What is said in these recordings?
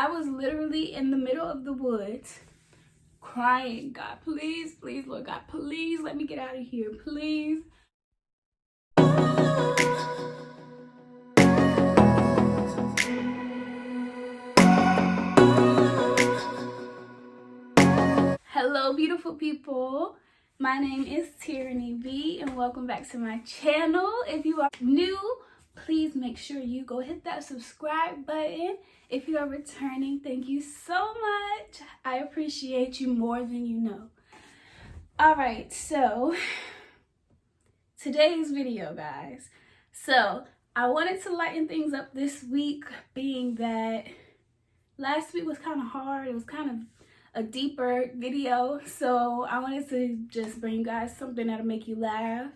I was literally in the middle of the woods crying, God, please, please, Lord God, please let me get out of here, please. Hello, beautiful people. My name is Tearanny B, and welcome back to my channel. If you are new, please make sure you go hit that subscribe button. If you are returning, thank you so much. I appreciate you more than you know. All right, so today's video, guys. So I wanted to lighten things up this week, being that last week was kind of hard. It was kind of a deeper video, so I wanted to just bring you guys something that'll make you laugh.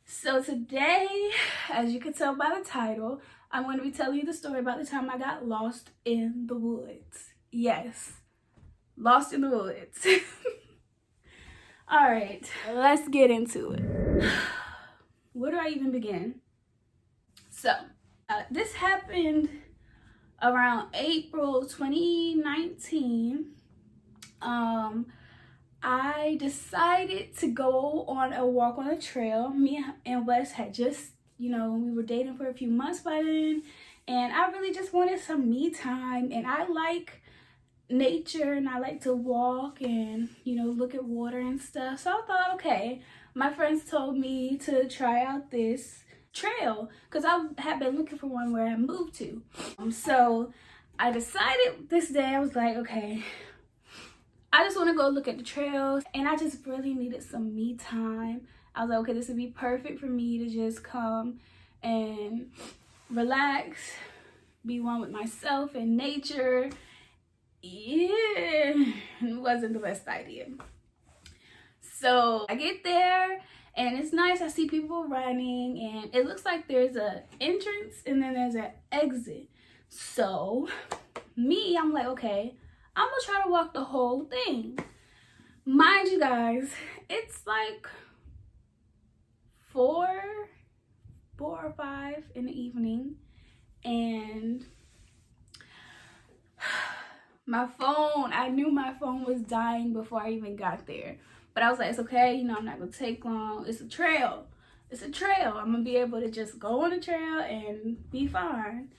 So today, as you can tell by the title, I'm going to be telling you the story about the time I got lost in the woods. Yes, lost in the woods. All right, let's get into it. Where do I even begin? So this happened around April 2019. I decided to go on a walk on a trail. Me and Wes had just, we were dating for a few months by then, and I really just wanted some me time, and I like nature, and I like to walk and, look at water and stuff. So I thought, okay, my friends told me to try out this trail because I had been looking for one where I moved to. So I decided this day, I was like, okay, I just want to go look at the trails, and I just really needed some me time. I was like, okay, this would be perfect for me to just come and relax, be one with myself and nature. Yeah, it wasn't the best idea. So I get there, and it's nice. I see people running, and it looks like there's an entrance and then there's an exit. So me, I'm like, okay, I'm gonna try to walk the whole thing. Mind you guys, it's like 4 or 5 in the evening, and my phone, I knew my phone was dying before I even got there. But I was like, it's okay, I'm not gonna take long. It's a trail. It's a trail. I'm gonna be able to just go on the trail and be fine.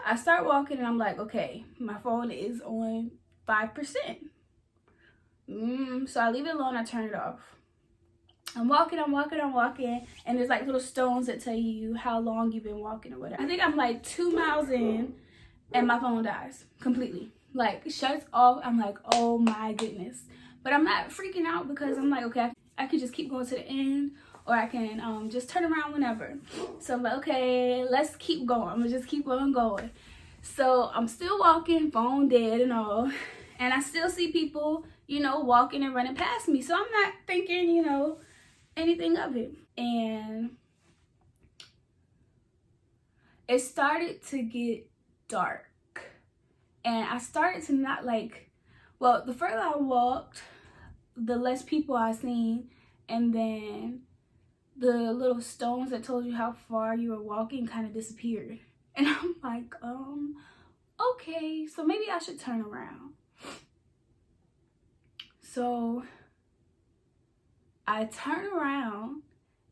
I start walking, and I'm like, okay, my phone is on 5%. So I leave it alone, I turn it off. I'm walking, and there's like little stones that tell you how long you've been walking or whatever. I think I'm like 2 miles in, and my phone dies completely. Like, shuts off. I'm like, oh my goodness. But I'm not freaking out because I'm like, okay, I could just keep going to the end, or I can just turn around whenever. So I'm like, okay, let's keep going. I'm gonna just keep on going. So I'm still walking, phone dead and all, and I still see people, walking and running past me. So I'm not thinking, anything of it. And it started to get dark, and I started to not like, well, the further I walked, the less people I seen, and then the little stones that told you how far you were walking kind of disappeared. And I'm like, okay, so maybe I should turn around. So I turn around,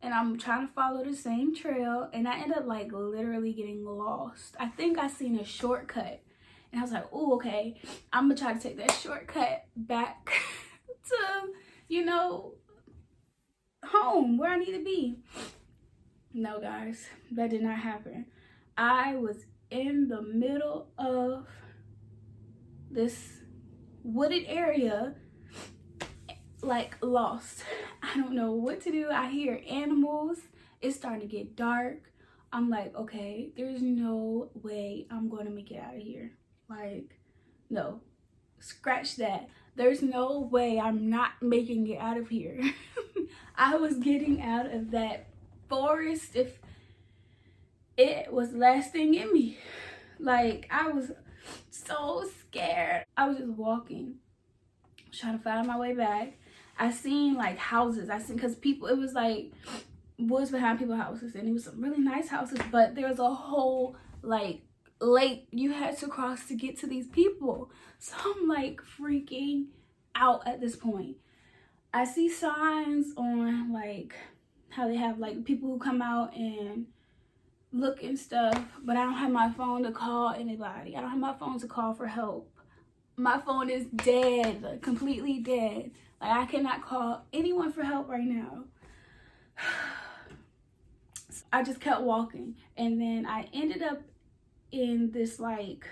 and I'm trying to follow the same trail, and I end up like literally getting lost. I think I seen a shortcut, and I was like, oh, okay, I'm gonna try to take that shortcut back to, home where I need to be. No, guys, that did not happen. I was in the middle of this wooded area, like lost. I don't know what to do. I hear animals. It's starting to get dark. I'm like, okay, there's no way I'm going to make it out of here. Like, no, scratch that. There's no way I'm not making it out of here. I was getting out of that forest if it was the last thing in me. Like, I was so scared. I was just walking, trying to find my way back. I seen like houses. Because people, it was like woods behind people's houses, and it was some really nice houses, but there was a whole like lake you had to cross to get to these people. So I'm like freaking out at this point. I see signs on like how they have like people who come out and look and stuff, but I don't have my phone to call anybody. I don't have my phone to call for help. My phone is dead, like, completely dead. Like, I cannot call anyone for help right now. I just kept walking, and then I ended up in this like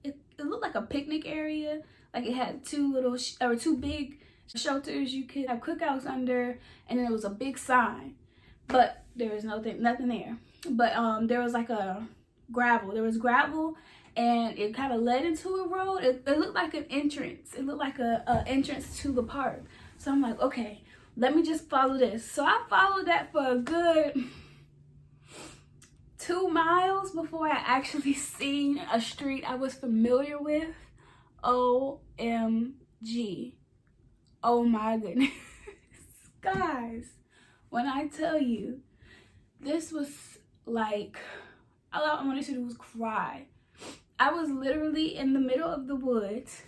it looked like a picnic area. Like, it had two big shelters you could have cookouts under, and then there was a big sign, but there was nothing there. But there was like there was gravel, and it kind of led into a road. It looked like an entrance. It looked like a entrance to the park. So I'm like, okay, let me just follow this. So I followed that for a good 2 miles before I actually seen a street I was familiar with. OMG. Oh my goodness. Guys, when I tell you, this was like, all I wanted to do was cry. I was literally in the middle of the woods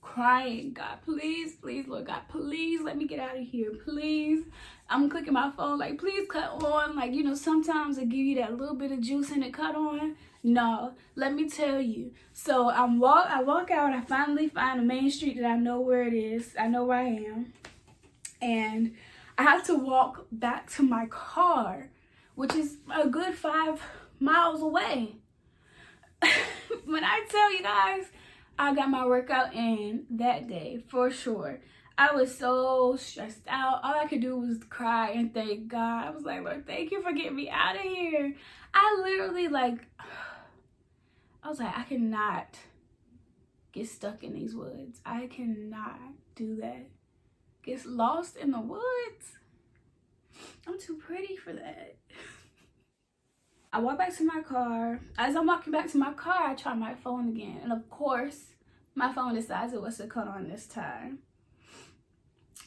crying, God, please, please, Lord God, please let me get out of here, please. I'm clicking my phone like, please cut on. Like, you know, sometimes it give you that little bit of juice and it cut on. No, let me tell you. So I walk out, I finally find a main street that I know where it is. I know where I am. And I have to walk back to my car, which is a good 5 miles away. When I tell you guys, I got my workout in that day for sure. I was so stressed out. All I could do was cry and thank God. I was like, Lord, thank you for getting me out of here. I literally I was like, I cannot get stuck in these woods. I cannot do that. Get lost in the woods. I'm too pretty for that. I walk back to my car. As I'm walking back to my car, I try my phone again. And of course, my phone decides it was to cut on this time.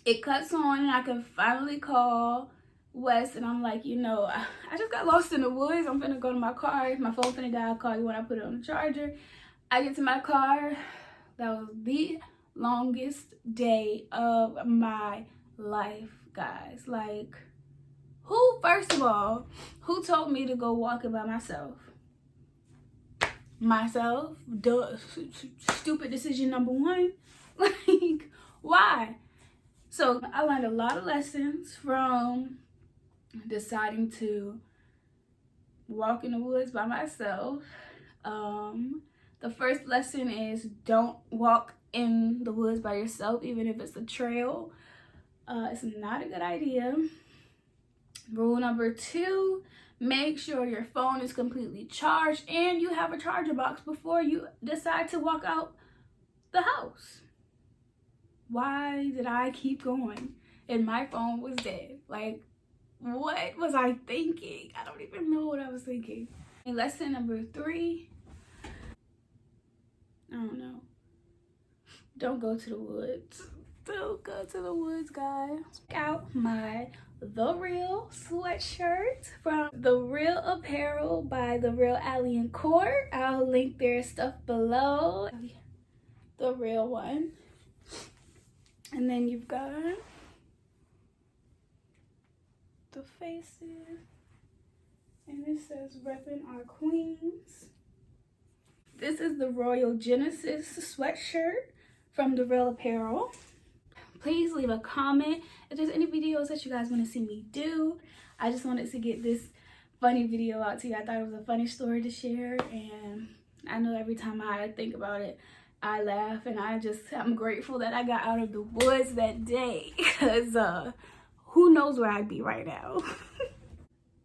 It cuts on and I can finally call Wes, and I'm like, you know, I just got lost in the woods. I'm finna go to my car. My phone finna die. I'll call you when I put it on the charger. I get to my car. That was the longest day of my life, guys. Like, first of all, who told me to go walking by myself? Myself? Duh. Stupid decision number one. Like, why? So I learned a lot of lessons from deciding to walk in the woods by myself. The first lesson is don't walk in the woods by yourself, even if it's a trail. It's not a good idea. Rule number 2, make sure your phone is completely charged and you have a charger box before you decide to walk out the house. Why did I keep going and my phone was dead? Like, what was I thinking? I don't even know what I was thinking. And lesson number 3, I don't know. Don't go to the woods. Don't go to the woods, guys. Check out my The Real sweatshirt from The Real Apparel by The Real Alien Court. I'll link their stuff below. The real one. And then you've got the faces. And it says reppin' our queens. This is the Royal Genesis sweatshirt from The Real Apparel. Please leave a comment if there's any videos that you guys want to see me do. I just wanted to get this funny video out to you. I thought it was a funny story to share, and I know every time I think about it, I laugh, and I'm grateful that I got out of the woods that day, because who knows where I'd be right now.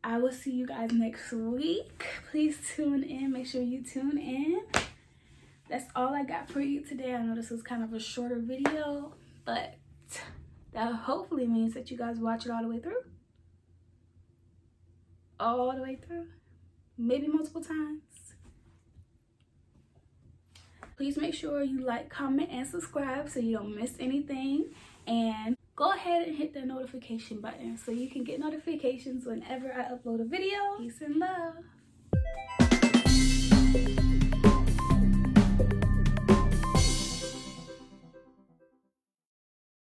I will see you guys next week. Please tune in. Make sure you tune in. That's all I got for you today. I know this was kind of a shorter video, but that hopefully means that you guys watch it all the way through. All the way through. Maybe multiple times. Please make sure you like, comment, and subscribe so you don't miss anything. And go ahead and hit the notification button so you can get notifications whenever I upload a video. Peace and love.